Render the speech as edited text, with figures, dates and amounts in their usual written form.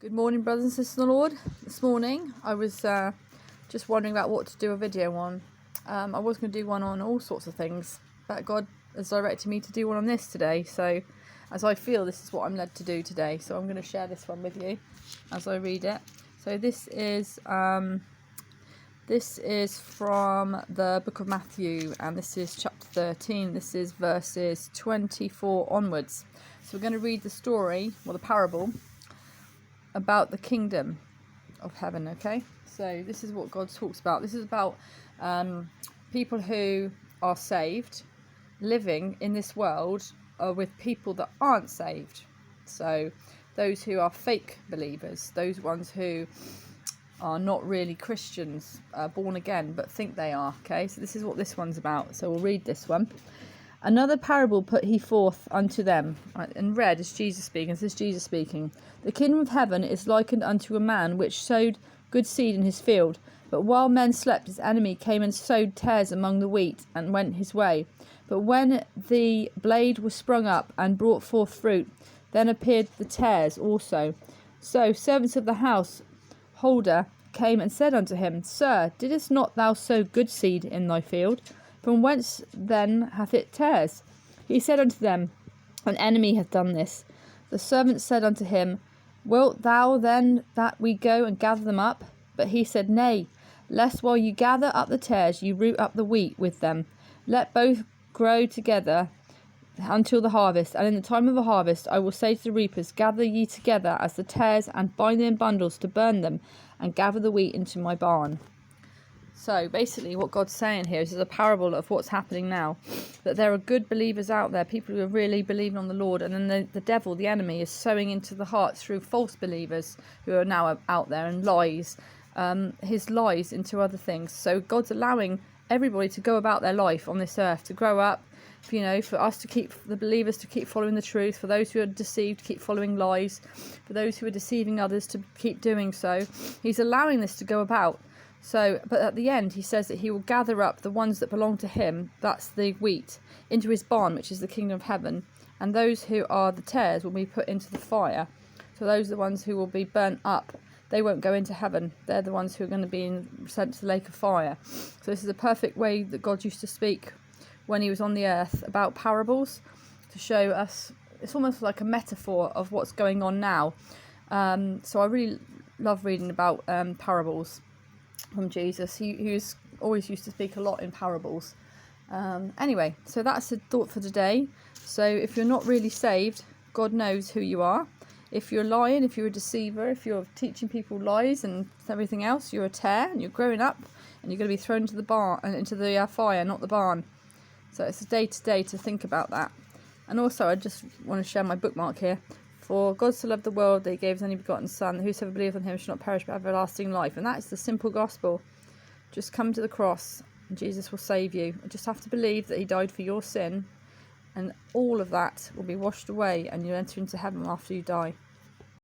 Good morning, brothers and sisters in the Lord. This morning I was just wondering about what to do a video on. I was going to do one on all sorts of things, but God has directed me to do one on this today. So as I feel, this is what I'm led to do today. So I'm going to share this one with you as I read it. So this is from the book of Matthew, and this is chapter 13. This is verses 24 onwards. So we're going to read the story, or the parable, about the kingdom of heaven. Okay, so this is what God talks about. This is about people who are saved living in this world with people that aren't saved. So those who are fake believers, those ones who are not really Christians, born again, but think they are. Okay, so this is what this one's about. So we'll read this one. Another parable put he forth unto them, and read is Jesus speaking. This is Jesus speaking. The kingdom of heaven is likened unto a man which sowed good seed in his field. But while men slept, his enemy came and sowed tares among the wheat, and went his way. But when the blade was sprung up and brought forth fruit, then appeared the tares also. So servants of the house holder came and said unto him, Sir, didst not thou sow good seed in thy field? From whence then hath it tares? He said unto them, An enemy hath done this. The servants said unto him, Wilt thou then that we go and gather them up? But he said, Nay, lest while you gather up the tares, you root up the wheat with them. Let both grow together until the harvest. And in the time of the harvest I will say to the reapers, Gather ye together as the tares, and bind them in bundles to burn them, and gather the wheat into my barn. So basically what God's saying here is a parable of what's happening now, that there are good believers out there, people who are really believing on the Lord, and then the devil, the enemy, is sowing into the hearts through false believers who are now out there, and lies, his lies into other things. So God's allowing everybody to go about their life on this earth, to grow up, for us to keep, the believers to keep following the truth, for those who are deceived to keep following lies, for those who are deceiving others to keep doing so. He's allowing this to go about. So, but at the end, he says that he will gather up the ones that belong to him, that's the wheat, into his barn, which is the kingdom of heaven. And those who are the tares will be put into the fire. So those are the ones who will be burnt up. They won't go into heaven. They're the ones who are going to be sent to the lake of fire. So this is a perfect way that God used to speak when he was on the earth about parables, to show us. It's almost like a metaphor of what's going on now. So I really love reading about parables from Jesus. He was always used to speak a lot in parables. Anyway, so that's the thought for today. So if you're not really saved, God knows who you are. If you're lying, if you're a deceiver, if you're teaching people lies and everything else, you're a tare, and you're growing up, and you're going to be thrown into the barn and into the fire, not the barn. So it's a day to day to think about that. And also, I just want to share my bookmark here. For God so loved the world that he gave his only begotten Son, that whosoever believeth on him shall not perish but have everlasting life. And that is the simple gospel. Just come to the cross and Jesus will save you. You just have to believe that he died for your sin, and all of that will be washed away, and you'll enter into heaven after you die.